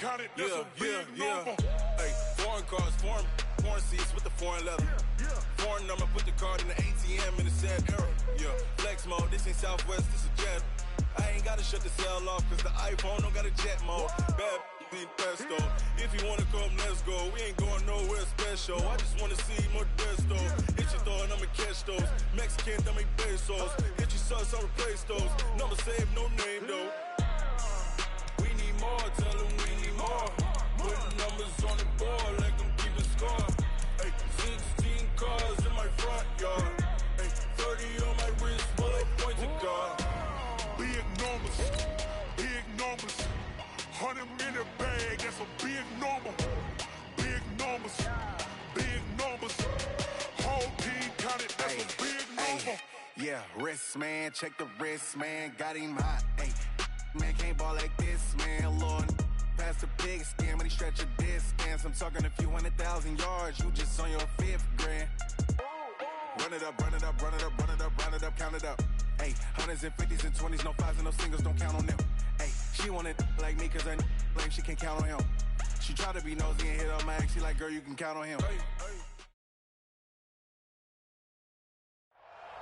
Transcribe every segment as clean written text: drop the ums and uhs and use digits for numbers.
counted, that's a big number. Hey, foreign cars, foreign seats with the foreign leather. Foreign number, put the card in the ATM in the sad era. Yeah, flex mode, this ain't Southwest, this is jet. I ain't gotta shut the cell off, cause the iPhone don't got a jet mode. Bad need pesto. If you wanna come, let's go. We ain't going nowhere special. I just wanna see more desto. Hit your throw and I'ma catch those. Mexican, don't make pesos. Hit your sauce, I'll replace those. Number save, no name though. We need more, tell them we need more. Put numbers on the board, like I'm keeping score. Hey, 16 cars in my front yard. Hey, 30 on my wrist, full of points of God. Big numbers, big numbers. 100 minute bag, that's a big number. Big numbers, big numbers. Whole team counted, that's a big number. Yeah, wrist man, check the wrist man, got him hot. Hey, man can't ball like this, man. Lord, past the big skin when he stretch a distance. I'm talking a few 100,000 yards, you just on your 5th grand. Run it up, run it up, run it up, run it up, run it up, count it up. Hey, hundreds and 50s and 20s, no 5s and no singles, don't count on them. Hey, she wanted like me cause her lame, she can't count on him. She tried to be nosy and hit up my ex, she like, girl, you can count on him.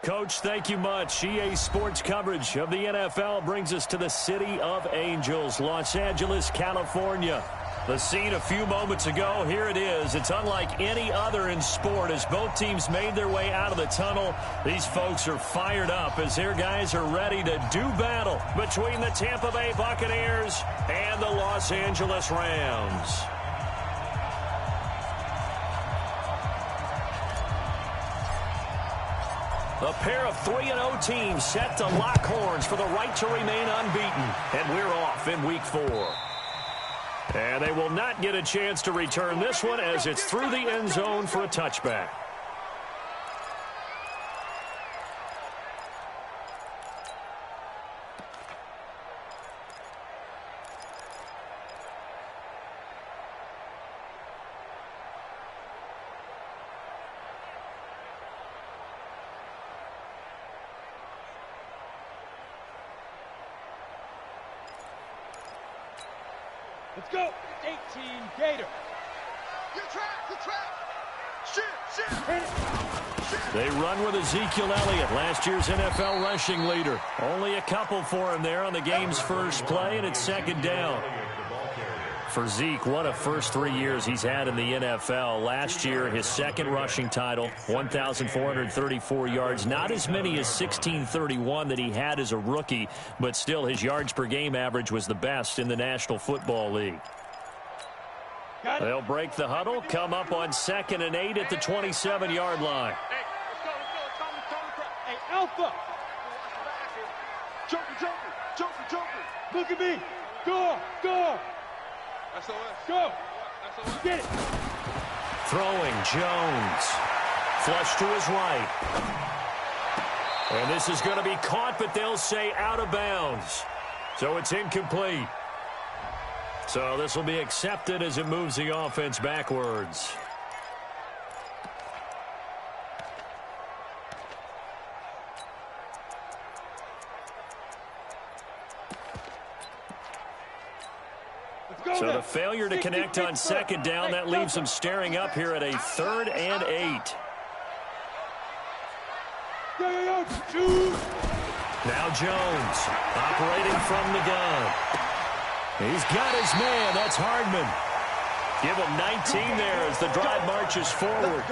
Coach, thank you much. EA Sports coverage of the NFL brings us to the City of Angels, Los Angeles, California. The scene a few moments ago, here it is. It's unlike any other in sport as both teams made their way out of the tunnel. These folks are fired up as their guys are ready to do battle between the Tampa Bay Buccaneers and the Los Angeles Rams. A pair of 3-0 teams set to lock horns for the right to remain unbeaten. And we're off in week 4. And they will not get a chance to return this one as it's through the end zone for a touchback. Let's go. 18 Gator. You track. Shit. They run with Ezekiel Elliott, last year's NFL rushing leader. Only a couple for him there on the game's first play, and it's second down. For Zeke, what a first 3 years he's had in the NFL. Last year, his second rushing title, 1,434 yards. Not as many as 1,631 that he had as a rookie, but still his yards per game average was the best in the National Football League. They'll break the huddle, come up on 2nd and 8 at the 27-yard line. Hey, let's go. Hey, Alpha. Joker. Look at me. Go. SOS. Go. Get it. Throwing Jones. Flush to his right. And this is going to be caught, but they'll say out of bounds. So it's incomplete. So this will be accepted as it moves the offense backwards. So the failure to connect on second down, that leaves them staring up here at a 3rd and 8. Now Jones operating from the gun. He's got his man. That's Hardman. Give him 19 there as the drive marches forward.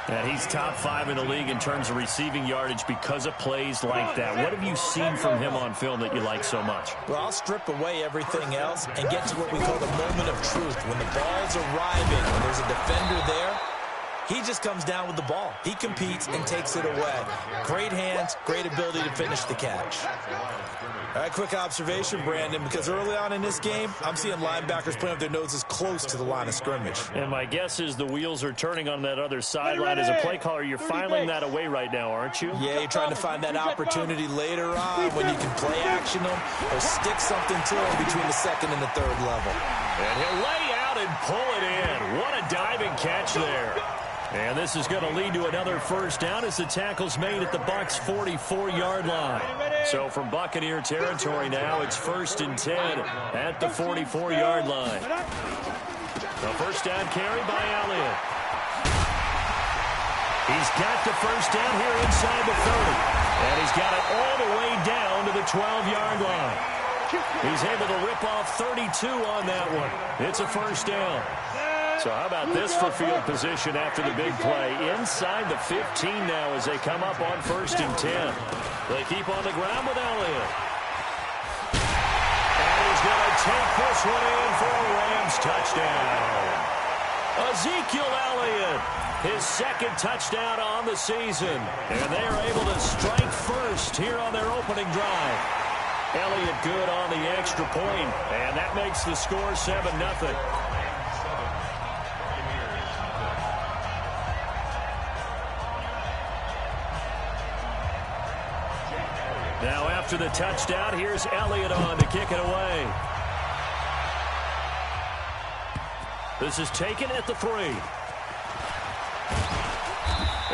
And he's top 5 in the league in terms of receiving yardage because of plays like that. What have you seen from him on film that you like so much? Well, I'll strip away everything else and get to what we call the moment of truth. When the ball's arriving, when there's a defender there, he just comes down with the ball. He competes and takes it away. Great hands, great ability to finish the catch. All right, quick observation, Brandon, because early on in this game, I'm seeing linebackers putting up their noses close to the line of scrimmage. And my guess is the wheels are turning on that other sideline. As a play caller, you're filing that away right now, aren't you? Yeah, you're trying to find that opportunity later on when you can play action them or stick something to them between the 2nd and the 3rd level. And he'll lay out and pull it in. What a diving catch there. And this is going to lead to another first down as the tackle's made at the Bucs' 44-yard line. So from Buccaneer territory now, it's 1st and 10 at the 44-yard line. The first down carry by Elliott. He's got the first down here inside the 30. And he's got it all the way down to the 12-yard line. He's able to rip off 32 on that one. It's a first down. So how about this for field position after the big play? Inside the 15 now as they come up on 1st and 10. They keep on the ground with Elliott. And he's going to take this one in for a Rams touchdown. Ezekiel Elliott, his second touchdown on the season. And they are able to strike first here on their opening drive. Elliott good on the extra point, and that makes the score 7-0. Now after the touchdown, here's Elliott on to kick it away. This is taken at the 3.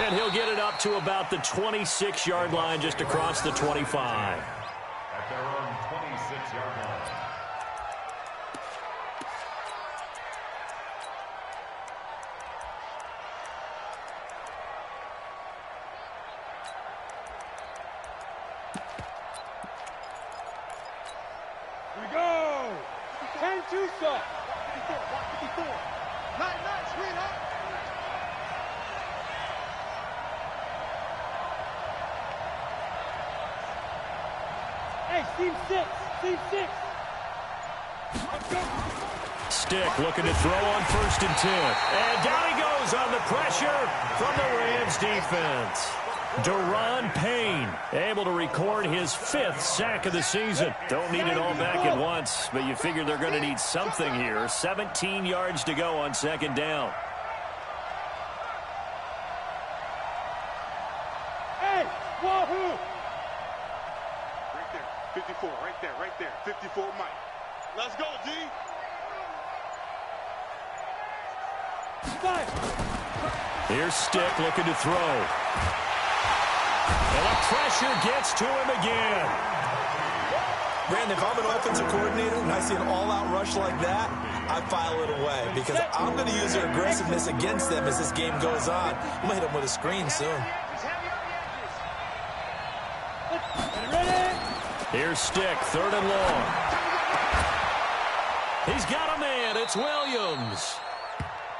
And he'll get it up to about the 26-yard line, just across the 25. At their own 26-yard line. Here we go. 10-2 stop. 54. Night, sweetheart. Hey, team 6. Team 6. Let's go. Stick looking to throw on 1st and 10. And down he goes on the pressure from the Rams defense. Deron Payne able to record his 5th sack of the season. Don't need it all back at once, but you figure they're going to need something here. 17 yards to go on 2nd down. Hey, wahoo! Right there, 54, right there. 54, Mike. Let's go, D. 5. Here's Stick looking to throw. And the pressure gets to him again. Brandon, if I'm an offensive coordinator and I see an all-out rush like that, I file it away because I'm going to use their aggressiveness against them as this game goes on. I'm going to hit them with a screen soon. Here's Stick, 3rd and long. He's got a man. It's Williams.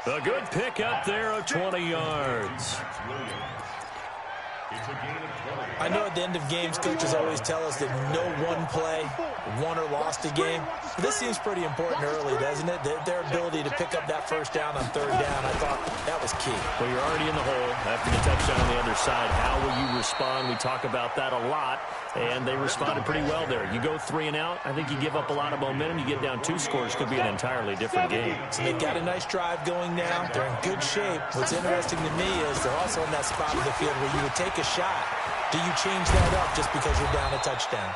A good pick up there of 20 yards. I know at the end of games, coaches always tell us that no one play won or lost a game. But this seems pretty important early, doesn't it? Their ability to pick up that first down on 3rd down, I thought that was key. Well, you're already in the hole after the touchdown on the other side. How will you respond? We talk about that a lot, and they responded pretty well there. You go 3 and out, I think you give up a lot of momentum. You get down 2 scores, could be an entirely different game. So they've got a nice drive going now. They're in good shape. What's interesting to me is they're also in that spot of the field where you would take a shot. Do you change that up just because you're down a touchdown?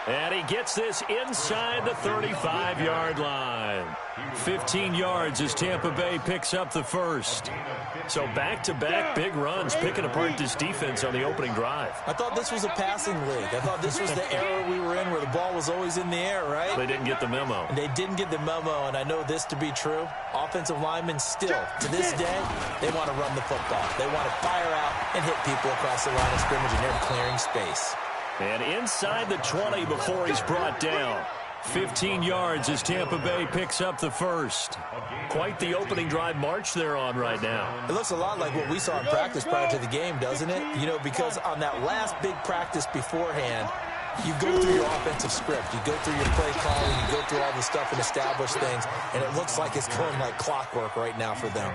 And he gets this inside the 35-yard line. 15 yards as Tampa Bay picks up the first. So back-to-back big runs, picking apart this defense on the opening drive. I thought this was a passing league. I thought this was the era we were in where the ball was always in the air, right? They didn't get the memo. And they didn't get the memo, and I know this to be true. Offensive linemen still, to this day, they want to run the football. They want to fire out and hit people across the line of scrimmage, and they're clearing space. And inside the 20 before he's brought down. 15 yards as Tampa Bay picks up the first. Quite the opening drive march they're on right now. It looks a lot like what we saw in practice prior to the game, doesn't it? You know, because on that last big practice beforehand, you go through your offensive script. You go through your play calling. You go through all the stuff and establish things. And it looks like it's going like clockwork right now for them.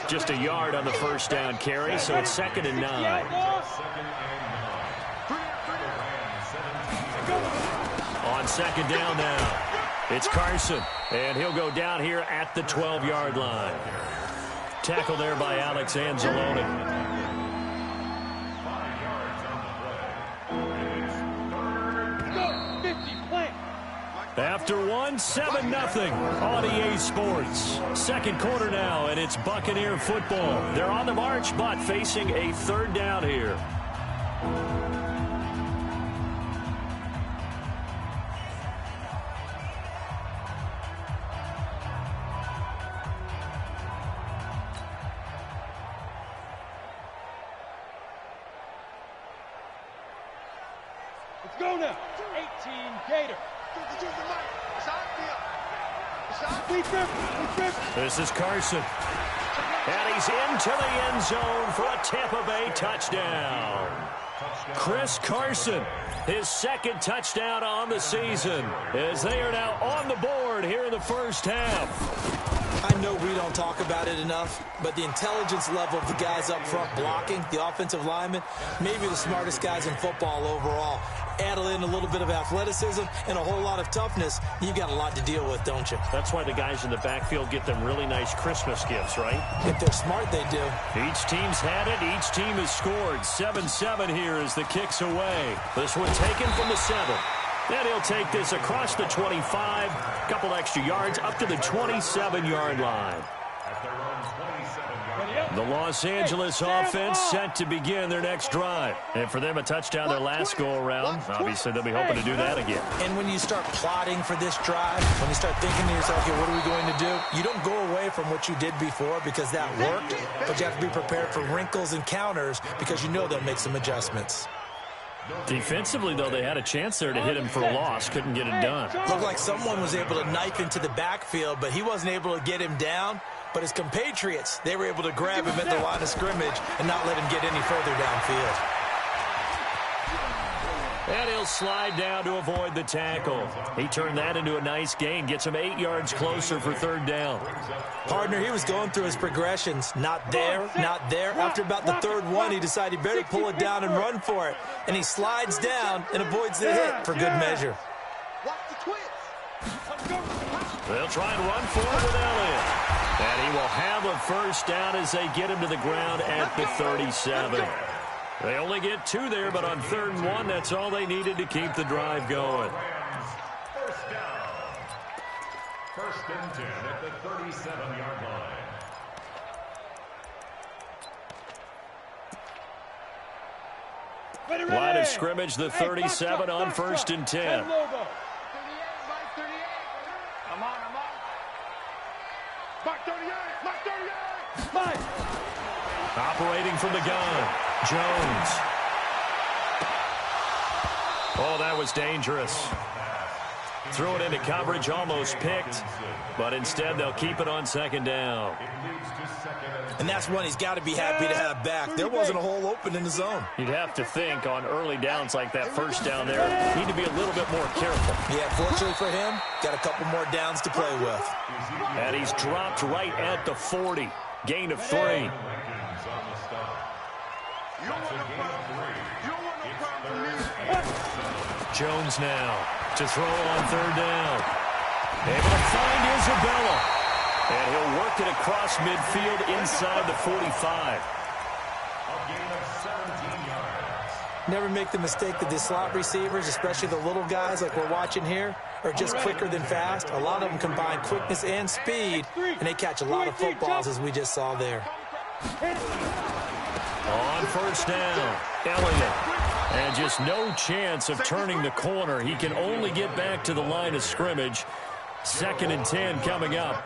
Just a yard on the first down carry, so it's 2nd and 9. On 2nd down now, it's Carson, and he'll go down here at the 12-yard line. Tackle there by Alex Anzalone. 50, plant. After one, 7-0 on EA Sports. Second quarter now, and it's Buccaneer football. They're on the march, but facing a third down here. Let's go now. 18 Gator. This is Carson. And he's into the end zone for a Tampa Bay touchdown. Chris Carson, his second touchdown on the season, as they are now on the board here in the first half. I know we don't talk about it enough, but the intelligence level of the guys up front blocking, the offensive linemen, maybe the smartest guys in football overall. Add in a little bit of athleticism and a whole lot of toughness, you've got a lot to deal with, don't you? That's why the guys in the backfield get them really nice Christmas gifts, right? If they're smart, they do. Each team's had it. Each team has scored. 7-7 here as the kick's away. This one taken from the 7. And he'll take this across the 25. Couple extra yards up to the 27-yard line. The Los Angeles offense set to begin their next drive. And for them, a touchdown their last go-around. Obviously, they'll be hoping to do that again. And when you start plotting for this drive, when you start thinking to yourself, okay, what are we going to do? You don't go away from what you did before because that worked, but you have to be prepared for wrinkles and counters because you know they'll make some adjustments. Defensively, though, they had a chance there to hit him for a loss. Couldn't get it done. Looked like someone was able to knife into the backfield, but he wasn't able to get him down. But his compatriots, they were able to grab him at the line of scrimmage and not let him get any further downfield. And he'll slide down to avoid the tackle. He turned that into a nice gain. Gets him 8 yards closer for third down. Partner, he was going through his progressions. Not there, not there. After about the third one, he decided he better pull it down and run for it. And he slides down and avoids the hit for good measure. They'll try and run for it with Elliott. And he will have a first down as they get him to the ground at the 37. They only get 2 there, but on 3rd and 1, that's all they needed to keep the drive going. First down. 1st and 10 at the 37-yard line. Line of scrimmage, the 37 on 1st and 10. Operating from the gun, Jones. Oh, that was dangerous. Threw it into coverage, almost picked, but instead they'll keep it on 2nd down. And that's one he's got to be happy to have back. There wasn't a hole open in the zone. You'd have to think on early downs like that first down there, need to be a little bit more careful. Yeah, fortunately for him, got a couple more downs to play with. And he's dropped right at the 40. Gain of 3. Jones now to throw on 3rd down. Able to find Isabella. And he'll work it across midfield inside the 45. Never make the mistake that the slot receivers, especially the little guys like we're watching here, are just quicker than fast. A lot of them combine quickness and speed, and they catch a lot of footballs, as we just saw there. On 1st down, Elliott. And just no chance of turning the corner. He can only get back to the line of scrimmage. 2nd and 10 coming up.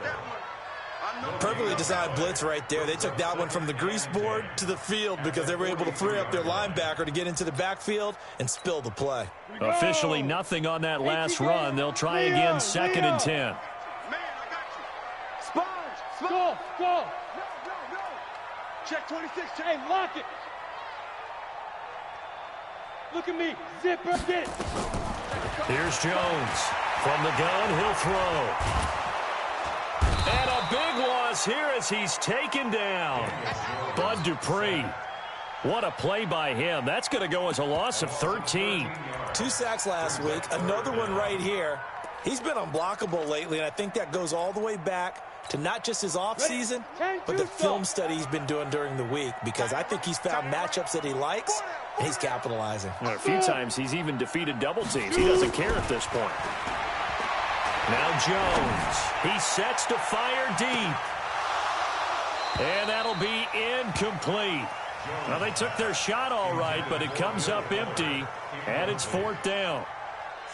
Perfectly designed blitz right there. They took that one from the grease board to the field because they were able to free up their linebacker to get into the backfield and spill the play. Officially nothing on that last run. They'll try again, 2nd and 10. Go. Check 26. Hey, lock it. Look at me. Zipper, get it. Here's Jones. From the gun, he'll throw. And a big loss here as he's taken down. Bud Dupree. What a play by him. That's going to go as a loss of 13. 2 sacks last week. Another one right here. He's been unblockable lately, and I think that goes all the way back to not just his offseason, but the film study he's been doing during the week, because I think he's found matchups that he likes, and he's capitalizing. A few times he's even defeated double teams. He doesn't care at this point. Now Jones. He sets to fire deep. And that'll be incomplete. Well, they took their shot all right, but it comes up empty, and it's 4th down.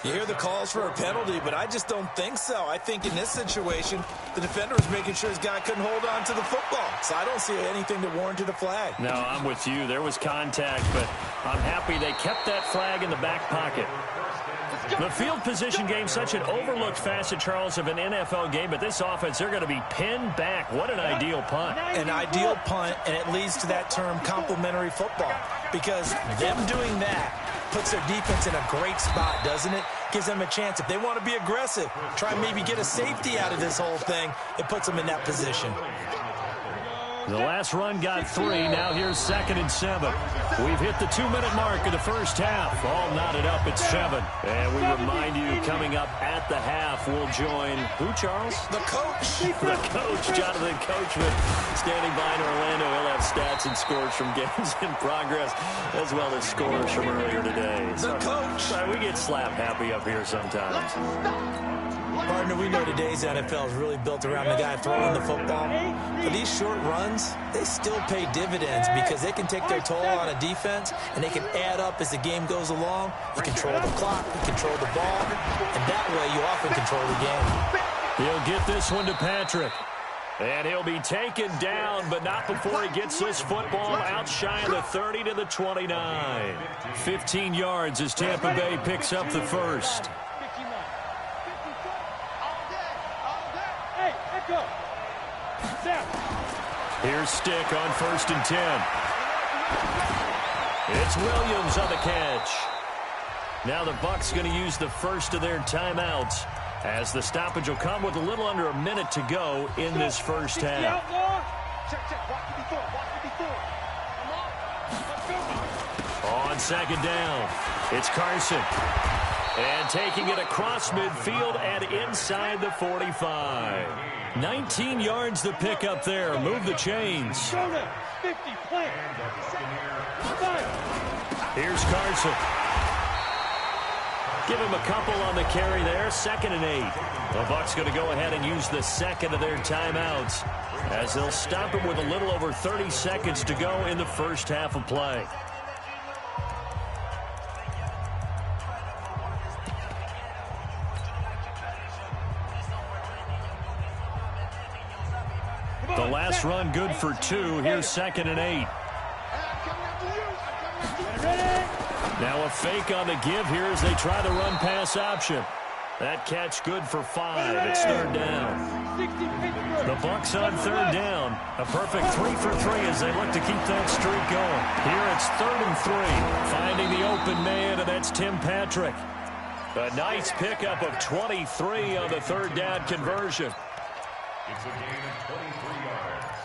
You hear the calls for a penalty, but I just don't think so. I think in this situation, the defender was making sure his guy couldn't hold on to the football. So I don't see anything that warranted a flag. No, I'm with you. There was contact, but I'm happy they kept that flag in the back pocket. The field position game, such an overlooked facet, Charles, of an NFL game, but this offense, they're going to be pinned back. What an ideal punt. An ideal punt, and it leads to that term complementary football, because them doing that puts their defense in a great spot, doesn't it? Gives them a chance. If they want to be aggressive, try and maybe get a safety out of this whole thing, it puts them in that position. The last run got 3. Now here's 2nd and 7. We've hit the 2-minute mark of the first half. All knotted up at 7. And we remind you, coming up at the half, we'll join who, Charles? The coach. The coach, Jonathan Coachman, standing by in Orlando. He'll have stats and scores from games in progress, as well as scores from earlier today. The coach. Sorry, we get slap happy up here sometimes. Partner, we know today's NFL is really built around the guy throwing the football. But these short runs, they still pay dividends because they can take their toll on a defense, and they can add up as the game goes along. You control the clock, you control the ball, and that way you often control the game. He'll get this one to Patrick. And he'll be taken down, but not before he gets this football out shy of the 30 to the 29. 15 yards as Tampa Bay picks up the first. Here's Stick on 1st and 10. It's Williams on the catch. Now the Bucs going to use the first of their timeouts, as the stoppage will come with a little under a minute to go in this first half. On 2nd down, it's Carson. And taking it across midfield and inside the 45. 19 yards the pick up there. Move the chains. Here's Carson. Give him a couple on the carry there. 2nd and 8. The Bucs going to go ahead and use the second of their timeouts, as they'll stop him with a little over 30 seconds to go in the first half of play. The last run good for 2. Here's 2nd and 8. Now a fake on the give here as they try the run pass option. That catch good for 5. It's 3rd down. The Bucs on 3rd down. A perfect 3 for 3 as they look to keep that streak going. Here it's 3rd and 3. Finding the open man, and that's Tim Patrick. A nice pickup of 23 on the 3rd down conversion. It's a gain of 23 yards.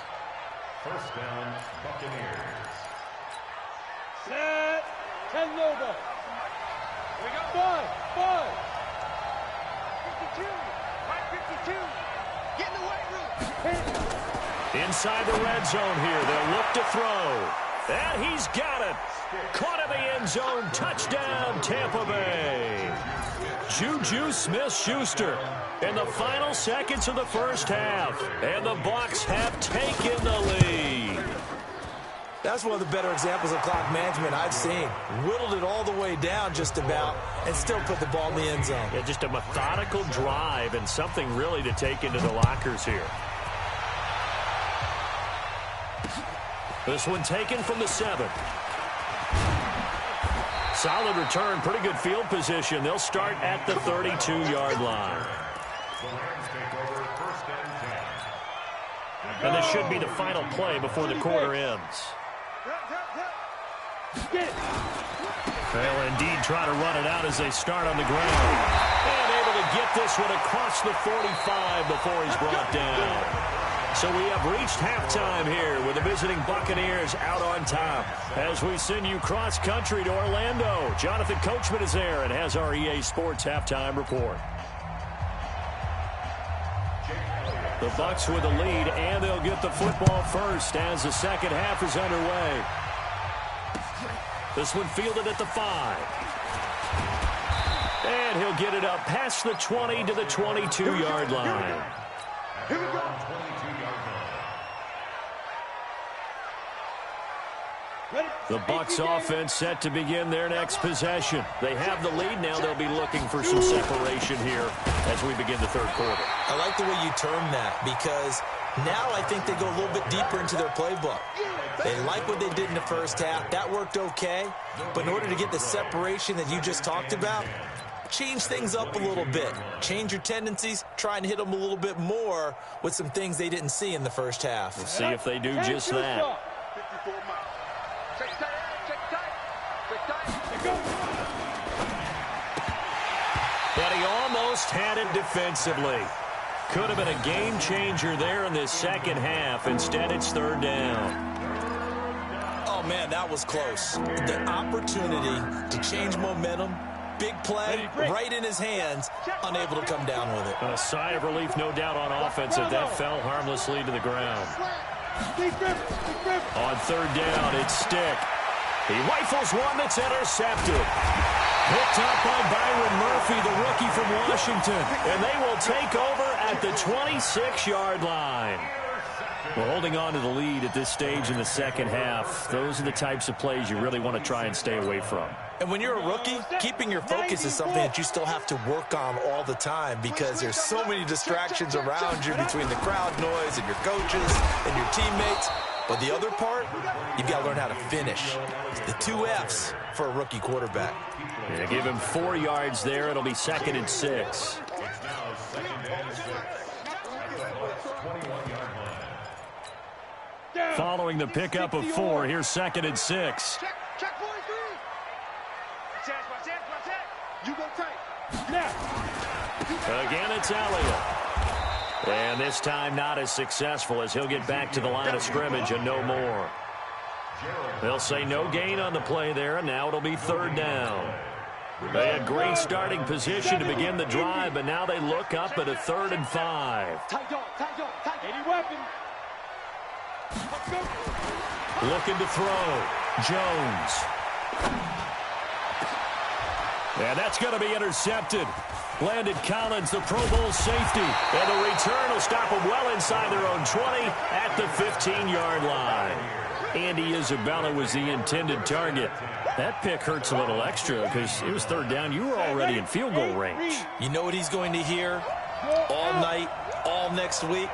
1st down, Buccaneers. Set. 10 Lobo. We got 5. 52. Right 52. Get in the weight room. Inside the red zone here. They'll look to throw. And he's got it. Caught in the end zone. Touchdown, Tampa Bay. Juju Smith-Schuster in the final seconds of the first half. And the Bucs have taken the lead. That's one of the better examples of clock management I've seen. Whittled it all the way down just about and still put the ball in the end zone. Yeah, just a methodical drive and something really to take into the lockers here. This one taken from the 7. Solid return, pretty good field position. They'll start at the 32-yard line. And this should be the final play before the quarter ends. They'll indeed try to run it out as they start on the ground. And able to get this one across the 45 before he's brought down. So we have reached halftime here with the visiting Buccaneers out on top. As we send you cross-country to Orlando, Jonathan Coachman is there and has our EA Sports halftime report. The Bucs with the lead, and they'll get the football first as the second half is underway. This one fielded at the 5. And he'll get it up past the 20 to the 22-yard line. Here we go. The Bucs offense set to begin their next possession. They have the lead now. They'll be looking for some separation here as we begin the third quarter. I like the way you term that because now I think they go a little bit deeper into their playbook. They like what they did in the first half. That worked okay. But in order to get the separation that you just talked about, change things up a little bit. Change your tendencies. Try and hit them a little bit more with some things they didn't see in the first half. We'll see if they do just that. 54 miles. But he almost had it defensively. Could have been a game changer there in this second half. Instead, it's third down. Oh, man, that was close. The opportunity to change momentum, big play, right in his hands, unable to come down with it. A sigh of relief, no doubt, on offense that fell harmlessly to the ground. On third down, it's Stick. He rifles one that's intercepted. Picked up by Byron Murphy, the rookie from Washington. And they will take over at the 26-yard line. We're holding on to the lead at this stage in the second half. Those are the types of plays you really want to try and stay away from. And when you're a rookie, keeping your focus is something that you still have to work on all the time because there's so many distractions around you between the crowd noise and your coaches and your teammates. But the other part, you've got to learn how to finish. It's the 2 F's for a rookie quarterback. Yeah, give him 4 yards there. It'll be 2nd and 6. Following the pickup of 4, here's 2nd and 6. Check 43. Watch that. You go tight. Again, it's Elliott. And this time not as successful as he'll get back to the line of scrimmage and no more. They'll say no gain on the play there, and now it'll be third down. They had great starting position to begin the drive, but now they look up at a 3rd and 5. Any weapon. Looking to throw. Jones. And that's going to be intercepted. Landon Collins, the Pro Bowl safety. And the return will stop them well inside their own 20 at the 15-yard line. Andy Isabella was the intended target. That pick hurts a little extra because it was third down. You were already in field goal range. You know what he's going to hear all night, all next week?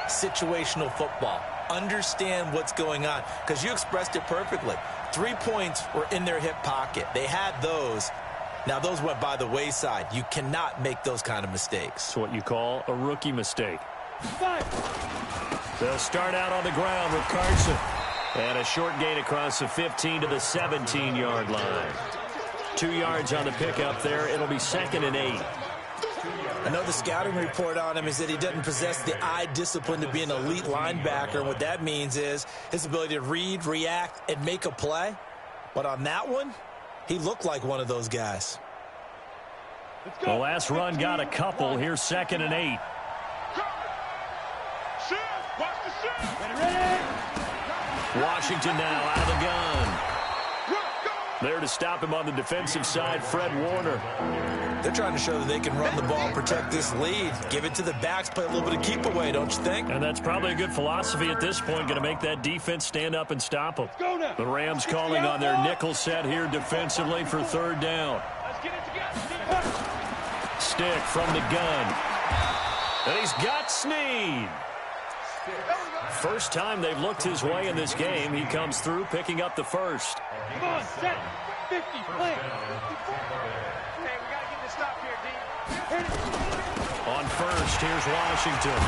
Situational football. Understand what's going on because you expressed it perfectly. 3 points were in their hip pocket. They had those. Now, those went by the wayside. You cannot make those kind of mistakes. It's what you call a rookie mistake. They'll start out on the ground with Carson. And a short gain across the 15 to the 17-yard line. 2 yards on the pickup there. It'll be 2nd and 8. I know the scouting report on him is that he doesn't possess the eye discipline to be an elite linebacker. And what that means is his ability to read, react, and make a play. But on that one, he looked like one of those guys. The last run got a couple. Here's 2nd and 8. Washington now out of the gun. There to stop him on the defensive side, Fred Warner. They're trying to show that they can run the ball and protect this lead. Give it to the backs, play a little bit of keep away, don't you think? And that's probably a good philosophy at this point, going to make that defense stand up and stop them. The Rams calling on their nickel set here defensively for third down. Stick from the gun. And he's got Snead. First time they've looked his way in this game. He comes through, picking up the first. Come on, set. 50, play. On first, here's Washington.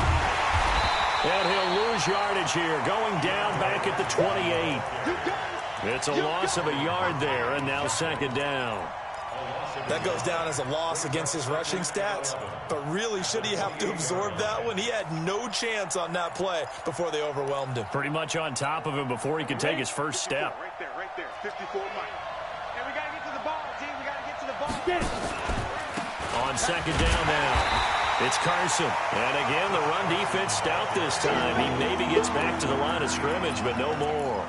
And he'll lose yardage here, going down back at the 28. It's a loss of a yard there, and now 2nd down. That goes down as a loss against his rushing stats. But really, should he have to absorb that one? He had no chance on that play before they overwhelmed him. Pretty much on top of him before he could take his first step. Right there. 54 miles. And we got to get to the ball, team. We got to get to the ball. On 2nd down now, it's Carson. And again, the run defense stout this time. He maybe gets back to the line of scrimmage, but no more.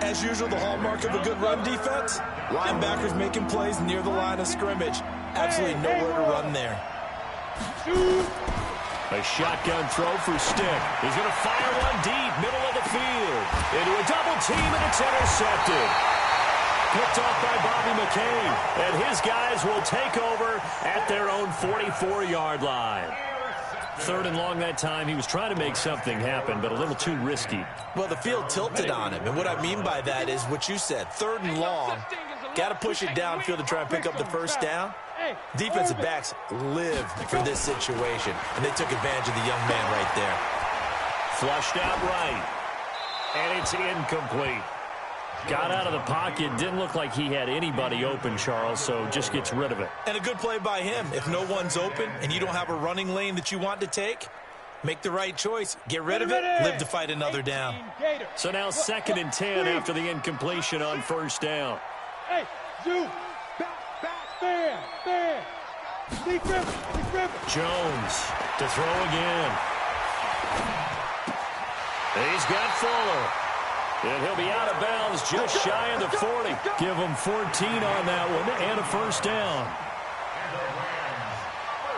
As as usual, the hallmark of a good run defense? Linebackers making plays near the line of scrimmage. Absolutely nowhere to run there. A shotgun throw for Stick. He's going to fire one deep, middle of the field. Into a double team, and it's intercepted. Picked off by Bobby McCain. And his guys will take over at their own 44-yard line. 3rd and long that time. He was trying to make something happen, but a little too risky. Well, the field tilted on him. And what I mean by that is what you said. 3rd and long. Got to push it downfield to try and pick up the first down. Defensive backs live for this situation, and they took advantage of the young man right there. Flushed out right, and it's incomplete. Got out of the pocket. Didn't look like he had anybody open, Charles, so just gets rid of it. And a good play by him. If no one's open and you don't have a running lane that you want to take, make the right choice. Get rid of it. Live to fight another down. So now 2nd and 10 after the incompletion on 1st down. Hey, you. Back, there. Jones to throw again. He's got Fuller. And he'll be out of bounds just shy of the 40. Give him 14 on that one and a 1st down.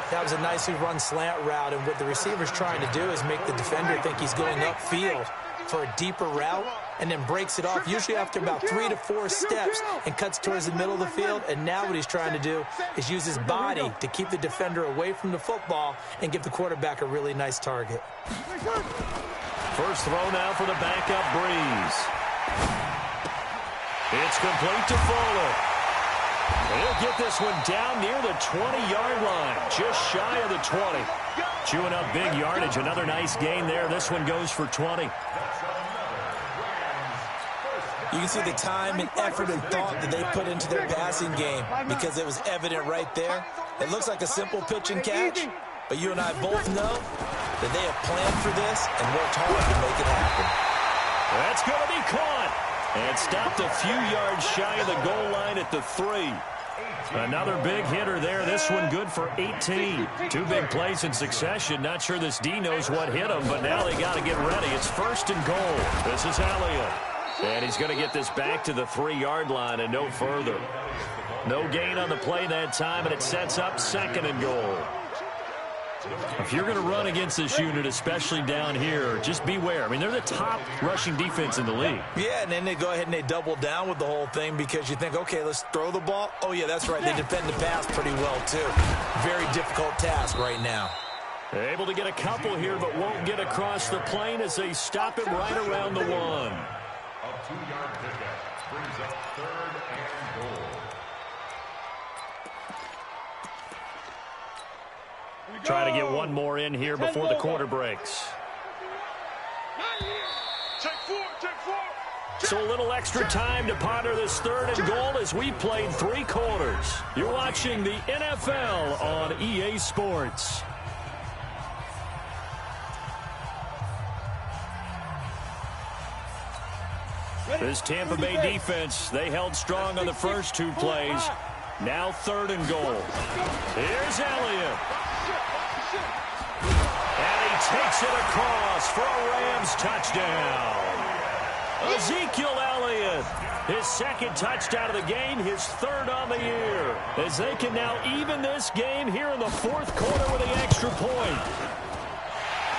That was a nicely run slant route, and what the receiver's trying to do is make the defender think he's going upfield for a deeper route, and then breaks it off, usually after about 3 to 4 steps, and cuts towards the middle of the field. And now what he's trying to do is use his body to keep the defender away from the football and give the quarterback a really nice target. First throw now for the backup Breeze. It's complete to Fuller. He'll get this one down near the 20-yard line, just shy of the 20. Chewing up big yardage. Another nice gain there. This one goes for 20. You can see the time and effort and thought that they put into their passing game, because it was evident right there. It looks like a simple pitch and catch, but you and I both know that they have planned for this and worked hard to make it happen. That's going to be caught. And stopped a few yards shy of the goal line at the 3. Another big hitter there. This one good for 18. 2 big plays in succession. Not sure this D knows what hit him, but now they got to get ready. It's 1st and goal. This is Elliott. And he's going to get this back to the 3-yard line and no further. No gain on the play that time, and it sets up 2nd and goal. If you're going to run against this unit, especially down here, just beware. I mean, they're the top rushing defense in the league. Yeah, and then they go ahead and they double down with the whole thing, because you think, okay, let's throw the ball. Oh, yeah, that's right. They defend the pass pretty well, too. Very difficult task right now. Able to get a couple here, but won't get across the plane as they stop him right around the 1. A 2-yard pickup brings up 3rd and goal. Try to get one more in here before the quarter breaks. Take 4. So a little extra time to ponder this 3rd and goal as we played 3 quarters. You're watching the NFL on EA Sports. This Tampa Bay defense, they held strong on the first 2 plays. Now 3rd and goal. Here's Elliott. And he takes it across for a Rams touchdown. Ezekiel Elliott, his 2nd touchdown of the game, his 3rd on the year. As they can now even this game here in the 4th quarter with the extra point.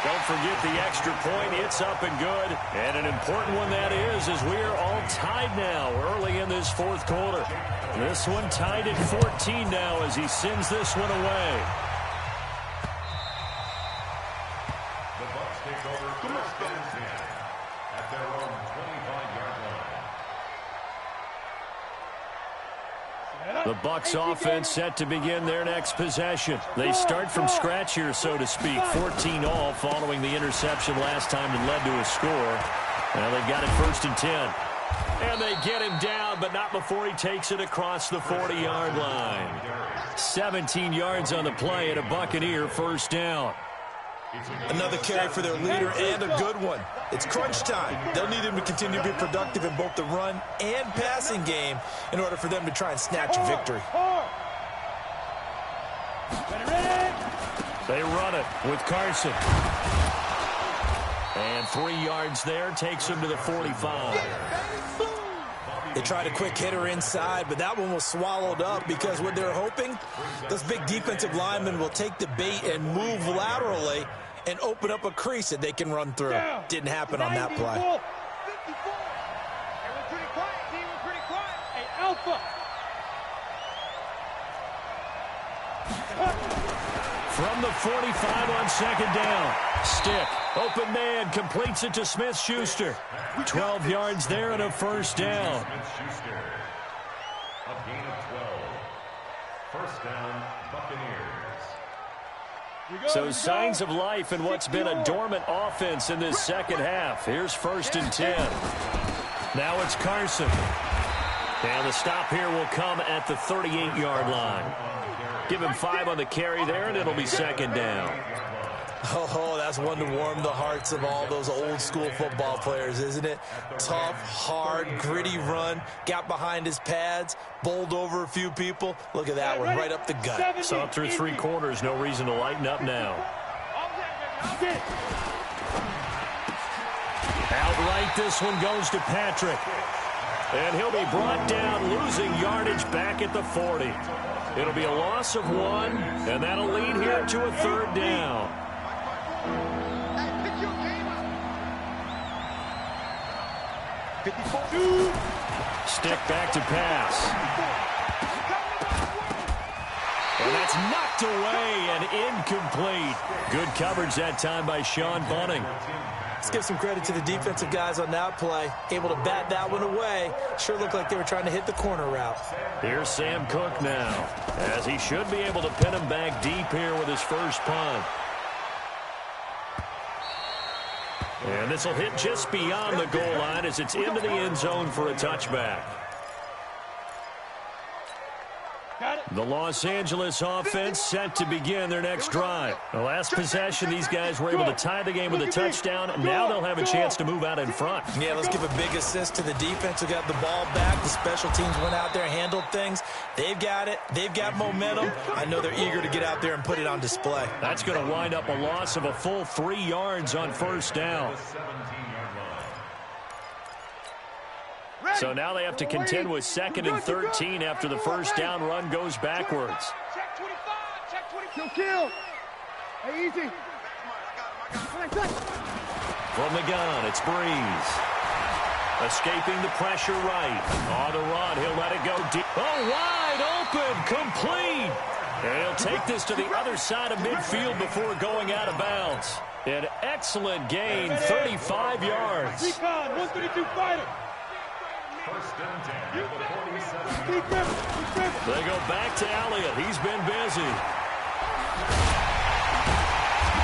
Don't forget the extra point. It's up and good. And an important one that is, as we are all tied now early in this 4th quarter. This one tied at 14 now as he sends this one away. The Bucs take over 1st and 10 at their own 25-yard line. The Bucs offense set to begin their next possession. They start from scratch here, so to speak. 14-all following the interception last time that led to a score. Now they've got it 1st and 10. And they get him down, but not before he takes it across the 40-yard line. 17 yards on the play and a Buccaneer 1st down. Another carry for their leader, and a good one. It's crunch time. They'll need him to continue to be productive in both the run and passing game in order for them to try and snatch a victory. They run it with Carson. And 3 yards there takes him to the 45. They tried a quick hitter inside, but that one was swallowed up because what they're hoping, those big defensive linemen will take the bait and move laterally and open up a crease that they can run through. Didn't happen on that play. 54. Pretty quiet. Team was pretty quiet. Hey, Alpha. From the 45 on second down. Stick, open man, completes it to Smith-Schuster. 12 yards there and a first down. Smith-Schuster, a gain of 12. First down, Buccaneers. So signs of life in what's been a dormant offense in this second half. Here's 1st and 10. Now it's Carson. And the stop here will come at the 38-yard line. Give him 5 on the carry there, and it'll be second down. Oh, that's one to warm the hearts of all those old-school football players, isn't it? Tough, hard, gritty run. Got behind his pads, bowled over a few people. Look at that one, right up the gut. Saw through 3 quarters, no reason to lighten up now. Outright, this one goes to Patrick. And he'll be brought down, losing yardage back at the 40. It'll be a loss of 1, and that'll lead here to a 3rd down. Stick back to pass. And that's knocked away and incomplete. Good coverage that time by Sean Bunting. Let's give some credit to the defensive guys on that play. Able to bat that one away. Sure looked like they were trying to hit the corner route. Here's Sam Cook now, as he should be able to pin him back deep here with his first punt. And this will hit just beyond the goal line as it's into the end zone for a touchback. The Los Angeles offense set to begin their next drive. The last possession, these guys were able to tie the game with a touchdown. Now they'll have a chance to move out in front. Yeah, let's give a big assist to the defense who got the ball back. The special teams went out there and handled things. They've got it. They've got momentum. I know they're eager to get out there and put it on display. That's going to wind up a loss of a full 3 yards on first down. So now they have to contend with 2nd and 13 after the first down run goes backwards. Check 25. Check 25. Kill. Hey, easy. From the gun, it's Breeze. Escaping the pressure right. On the run, he'll let it go deep. Oh, wide open, complete. And he'll take this to the other side of midfield before going out of bounds. An excellent gain, 35 yards. Recon, 132 fighter. First and 10 at the 47. They go back to Elliott. He's been busy.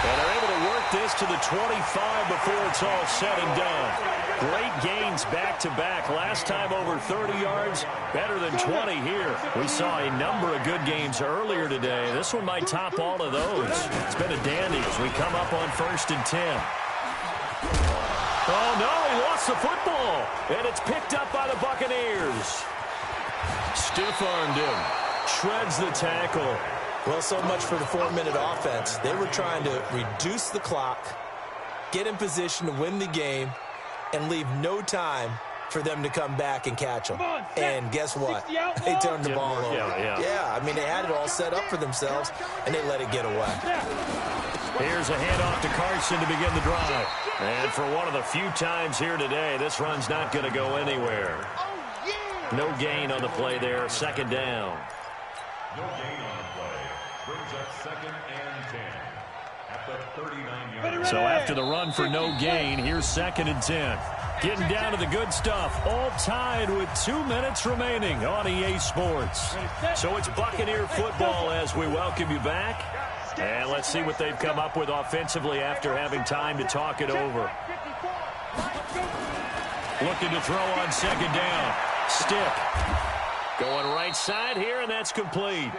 And they're able to work this to the 25 before it's all said and done. Great gains back-to-back. Last time over 30 yards, better than 20 here. We saw a number of good games earlier today. This one might top all of those. It's been a dandy as we come up on 1st and 10. Oh, no, he lost the football. And it's picked up by the Buccaneers. Stiff-armed him. Shreds the tackle. Well, so much for the 4-minute offense. They were trying to reduce the clock, get in position to win the game, and leave no time for them to come back and catch them. And guess what? They turned the ball over. Yeah, I mean, they had it all set up for themselves, and they let it get away. Here's a handoff to Carson to begin the drive. And for one of the few times here today, this run's not going to go anywhere. No gain on the play there. 2nd down. No gain on the play. Brings up 2nd and 10 at the 39-yard line. So after the run for no gain, here's 2nd and 10. Getting down to the good stuff. All tied with 2 minutes remaining on EA Sports. So it's Buccaneer football as we welcome you back. And let's see what they've come up with offensively after having time to talk it over. Looking to throw on 2nd down. Stick. Going right side here, and that's complete.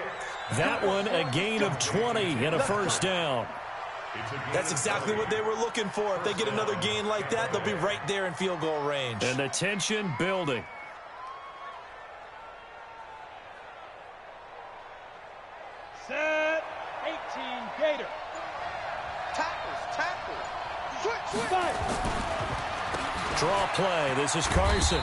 That one a gain of 20 and a first down. That's exactly what they were looking for. If they get another gain like that, they'll be right there in field goal range. And the tension building. Set. 18 Gator. Tackles. Switch. Draw play. This is Carson.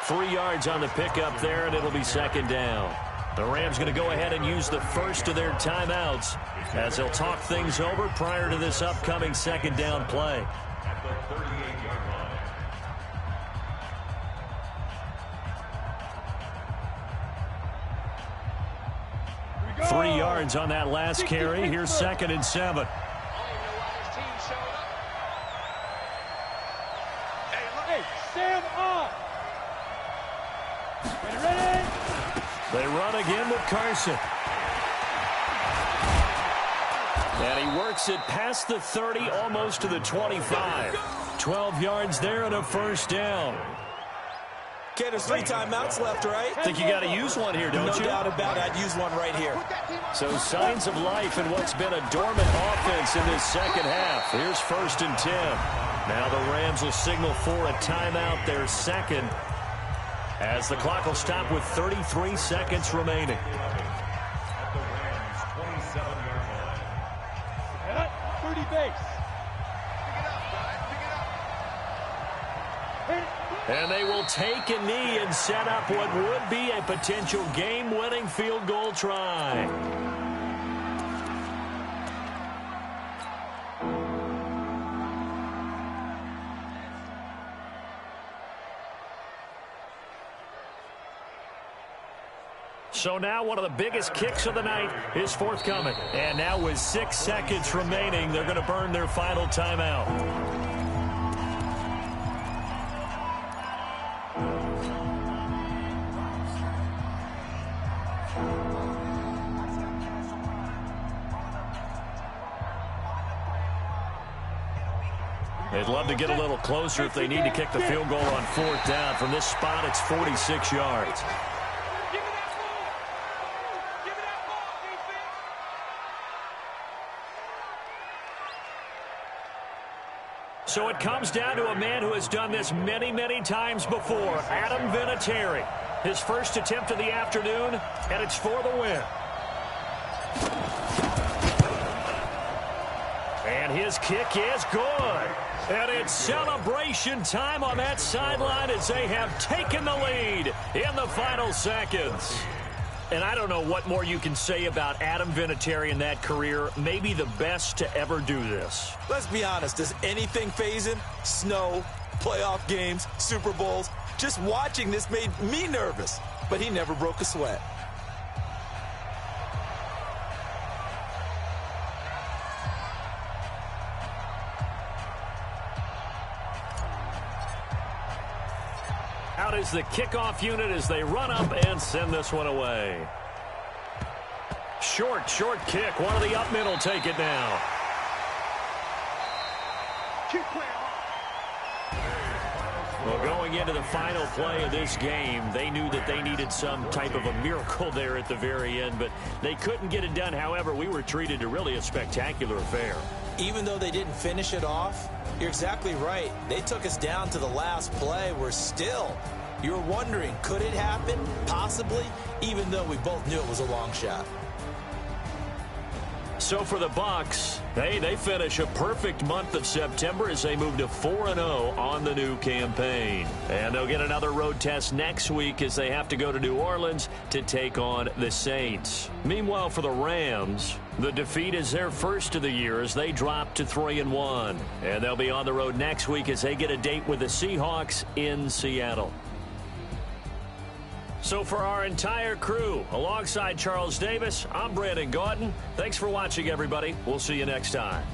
3 yards on the pickup there, and it'll be second down. The Rams going to go ahead and use the first of their timeouts as they'll talk things over prior to this upcoming second down play. At the 38-yard line. 3 yards on that last carry. Here's 2nd and 7. Hey, Sam on. Ready? They run again with Carson. And he works it past the 30, almost to the 25. 12 yards there and a first down. Okay, there's 3 timeouts left, right? I think you got to use one here, don't you? No doubt about it. I'd use one right here. So signs of life in what's been a dormant offense in this second half. Here's 1st and 10. Now the Rams will signal for a timeout, their second, as the clock will stop with 33 seconds remaining. At the Rams' 27-yard line. 30 base. And they will take a knee and set up what would be a potential game-winning field goal try. So now one of the biggest kicks of the night is forthcoming. And now with 6 seconds remaining, they're going to burn their final timeout. They'd love to get a little closer if they need to kick the field goal on 4th down. From this spot, it's 46 yards. So it comes down to a man who has done this many, many times before, Adam Vinatieri. His first attempt of the afternoon, and it's for the win. And his kick is good. And it's celebration time on that sideline as they have taken the lead in the final seconds. And I don't know what more you can say about Adam Vinatieri in that career. Maybe the best to ever do this. Let's be honest. Does anything faze him? Snow, playoff games, Super Bowls. Just watching this made me nervous. But he never broke a sweat. Out is the kickoff unit as they run up and send this one away. Short kick. One of the up middle take it now. Well, going into the final play of this game, they knew that they needed some type of a miracle there at the very end, but they couldn't get it done. However, we were treated to really a spectacular affair. Even though they didn't finish it off, you're exactly right. They took us down to the last play. We're still, you're wondering, could it happen? Possibly, even though we both knew it was a long shot. So for the Bucs, they finish a perfect month of September as they move to 4-0 on the new campaign. And they'll get another road test next week as they have to go to New Orleans to take on the Saints. Meanwhile, for the Rams, the defeat is their first of the year as they drop to 3-1. And they'll be on the road next week as they get a date with the Seahawks in Seattle. So for our entire crew, alongside Charles Davis, I'm Brandon Gautin. Thanks for watching, everybody. We'll see you next time.